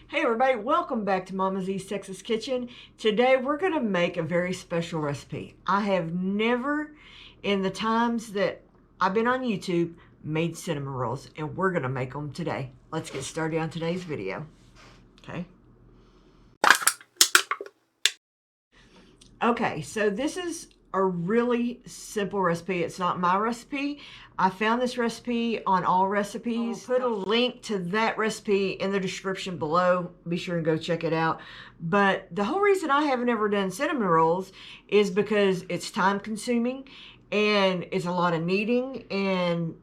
Hey everybody, welcome back to Mama Z's Texas Kitchen. Today we're going to make a very special recipe. I have never, in the times that I've been on YouTube, made cinnamon rolls, and we're going to make them today. Let's get started on today's video. Okay, so this is a really simple recipe. It's not my recipe. I found this recipe on All Recipes. I'll put a link to that recipe in the description below. Be sure and go check it out. But the whole reason I haven't ever done cinnamon rolls is because it's time consuming and it's a lot of kneading and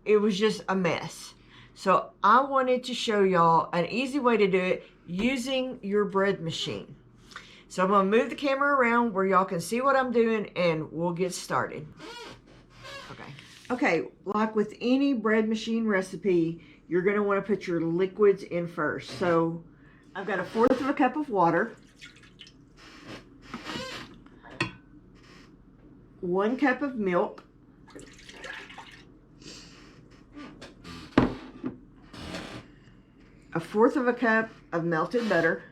it was just a mess. So I wanted to show y'all an easy way to do it using your bread machine. So I'm going to move the camera around where y'all can see what I'm doing and we'll get started. Okay, like with any bread machine recipe, you're going to want to put your liquids in first. So I've got 1/4 cup of water, 1 cup of milk, a 1/4 cup of melted butter,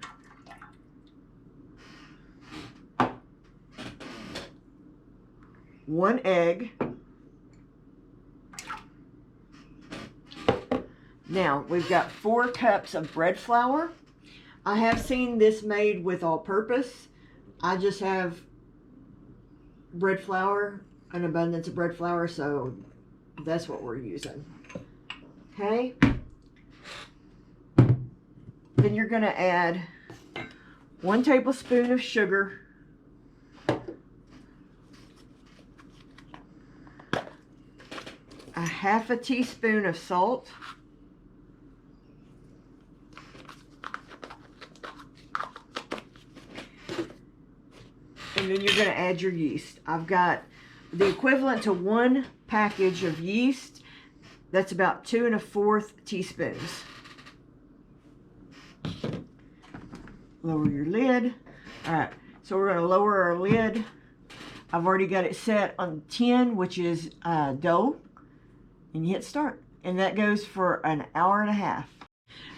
1 egg. Now we've got 4 cups of bread flour. I have seen this made with all-purpose. I just have bread flour, an abundance of bread flour, so that's what we're using. Okay. Then you're going to add 1 tablespoon of sugar, a 1/2 teaspoon of salt, and then you're going to add your yeast. I've got the equivalent to 1 package of yeast. That's about 2 1/4 teaspoons. Lower your lid. All right, so we're going to lower our lid. I've already got it set on 10, which is dough, and you hit start. And that goes for an 1.5 hours.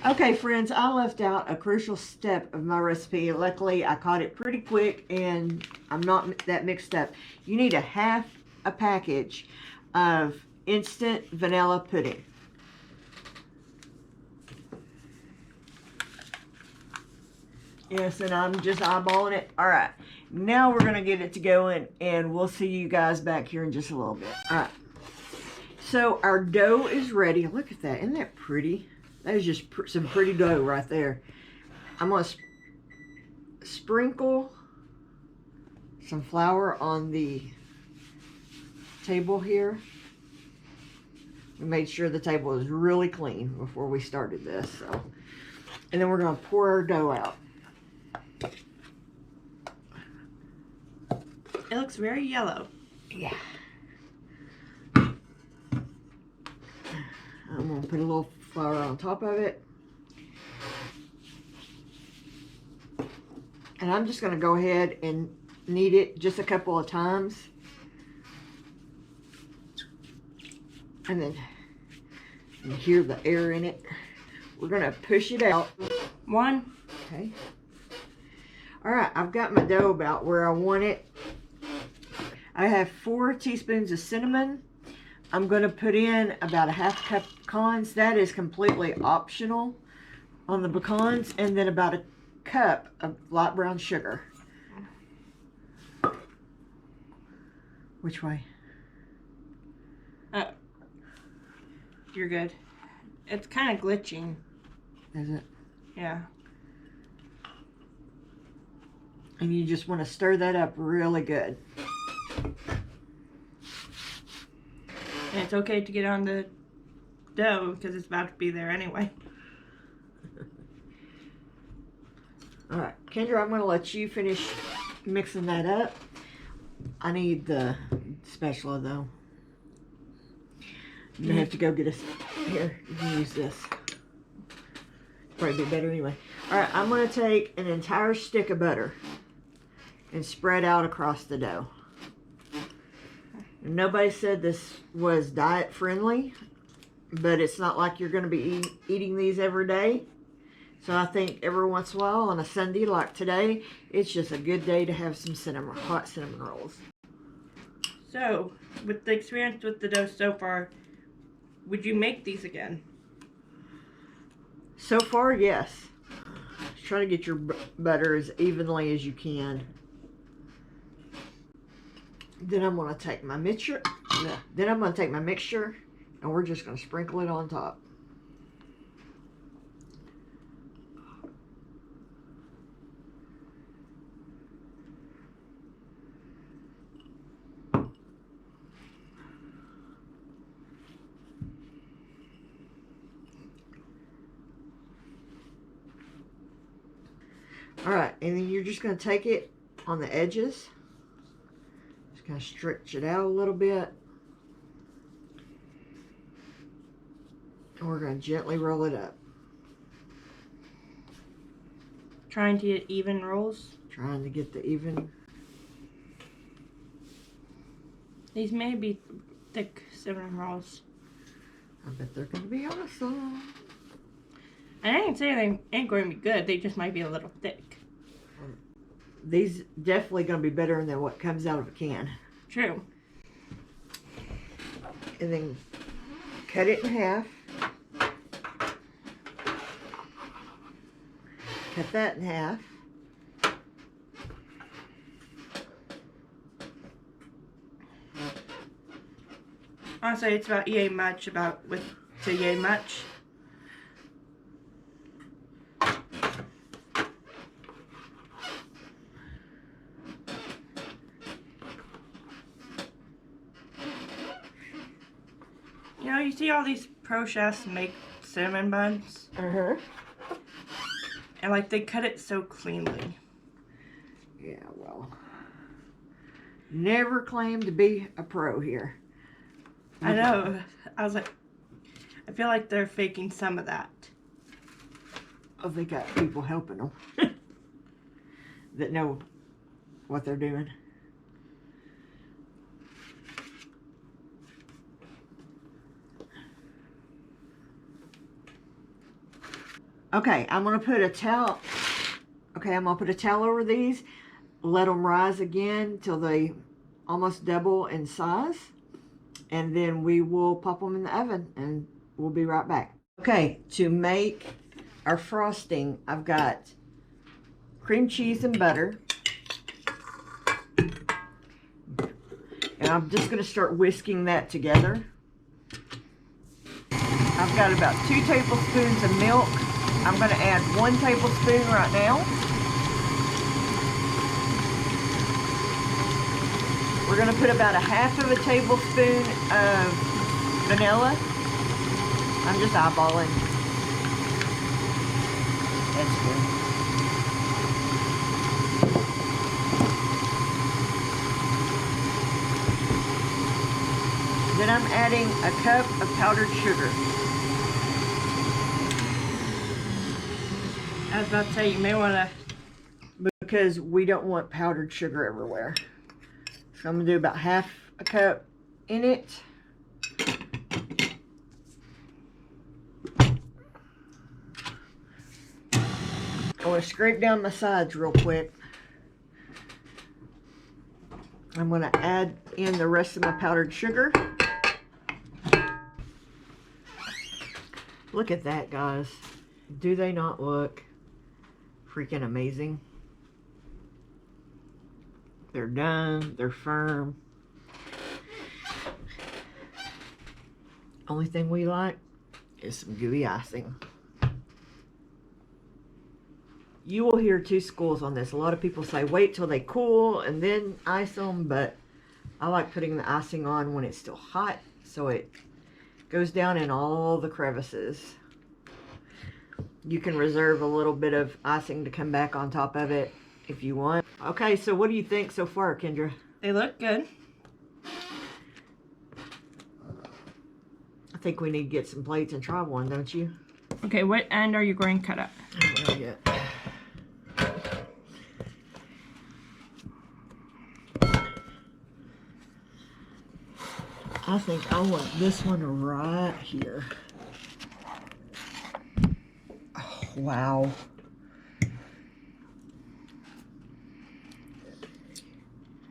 Okay, friends, I left out a crucial step of my recipe. Luckily, I caught it pretty quick, and I'm not that mixed up. You need 1/2 package of instant vanilla pudding. Yes, and I'm just eyeballing it. All right, now we're going to get it to going, and we'll see you guys back here in just a little bit. All right, so our dough is ready. Look at that. Isn't that pretty? That is just some pretty dough right there. I'm going to sprinkle some flour on the table here. We made sure the table was really clean before we started this. So, and then we're going to pour our dough out. It looks very yellow. Yeah. I'm going to put a little flour on top of it. And I'm just going to go ahead and knead it just a couple of times. And then you hear the air in it. We're going to push it out. 1. Okay. All right, I've got my dough about where I want it. I have 4 teaspoons of cinnamon. I'm going to put in about 1/2 cup of pecans. That is completely optional on the pecans. And then about 1 cup of light brown sugar. Which way? You're good. It's kind of glitching. Is it? Yeah. And you just want to stir that up really good. And it's okay to get on the dough because it's about to be there anyway. All right, Kendra, I'm going to let you finish mixing that up. I need the spatula though. You have to go get us. Here, you can use this. Probably be better anyway. All right, I'm going to take an entire stick of butter and spread out across the dough. And nobody said this was diet friendly, but it's not like you're going to be eating these every day. So I think every once in a while on a Sunday like today, it's just a good day to have some hot cinnamon rolls. So, with the experience with the dough so far, would you make these again? So far, yes. Try to get your butter as evenly as you can. Then I'm going to take my mixture. Then I'm going to take my mixture, and we're just going to sprinkle it on top. All right, and then you're just going to take it on the edges. Just kind of stretch it out a little bit. And we're going to gently roll it up. Trying to get even rolls? Trying to get the even. These may be thick cinnamon rolls. I bet they're going to be awesome. And I didn't say they ain't going to be good. They just might be a little thick. These definitely going to be better than what comes out of a can. True. And then cut it in half. Cut that in half. Honestly, it's about yay much, to yay much. You know, you see all these pro chefs make cinnamon buns, Uh-huh. and like they cut it so cleanly. Yeah, well. Never claimed to be a pro here. I know. I was like, I feel like they're faking some of that. Oh, they got people helping them that know what they're doing. Okay, I'm going to put a towel. Okay, I'm going to put a towel over these. Let them rise again till they almost double in size. And then we will pop them in the oven and we'll be right back. Okay, to make our frosting, I've got cream cheese and butter. And I'm just going to start whisking that together. I've got about 2 tablespoons of milk. I'm going to add 1 tablespoon right now. We're going to put about a half of a tablespoon of vanilla. I'm just eyeballing. That's good. Then I'm adding a cup of powdered sugar. I was about to say, you may want to... Because we don't want powdered sugar everywhere. So I'm going to do about half a cup in it. I want to scrape down my sides real quick. I'm going to add in the rest of my powdered sugar. Look at that, guys. Do they not look freaking amazing? They're done. They're firm. Only thing we like is some gooey icing. You will hear 2 schools on this. A lot of people say wait till they cool and then ice them, but I like putting the icing on when it's still hot so it goes down in all the crevices. You can reserve a little bit of icing to come back on top of it if you want. Okay, so what do you think so far, Kendra? They look good. I think we need to get some plates and try one, don't you? Okay, what end are you going to cut up? I don't know yet. I think I want this one right here. Wow.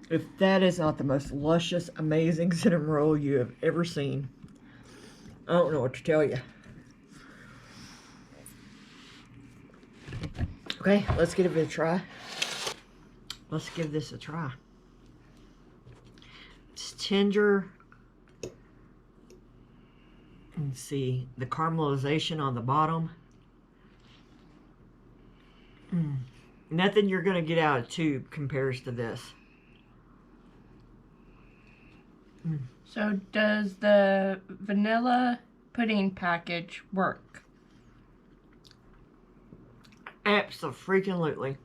If that is not the most luscious, amazing cinnamon roll you have ever seen, I don't know what to tell you. Okay, let's give it a try. Let's give this a try. It's tender. And see the caramelization on the bottom. Nothing you're going to get out of tube compares to this. So does the vanilla pudding package work? Abso-freaking-lutely.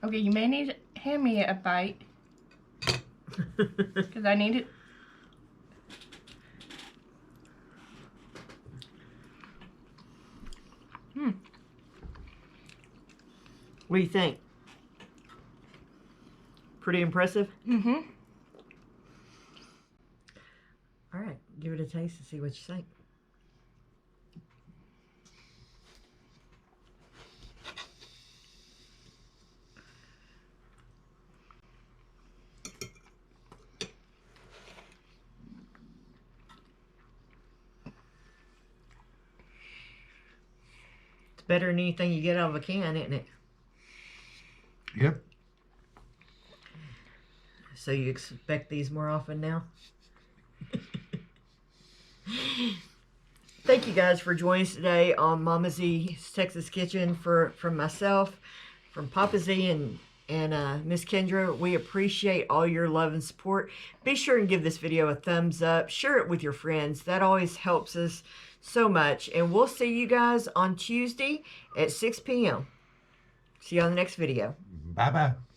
Okay, you may need to hand me a bite. Because I need it. What do you think? Pretty impressive? Mm-hmm. All right, give it a taste and see what you think. It's better than anything you get out of a can, isn't it? Yep. So you expect these more often now? Thank you guys for joining us today on Mama Z's Texas Kitchen. From myself, from Papa Z and Miss Kendra, we appreciate all your love and support. Be sure and give this video a thumbs up. Share it with your friends. That always helps us so much. And we'll see you guys on Tuesday at 6 p.m. See you on the next video. Bye-bye.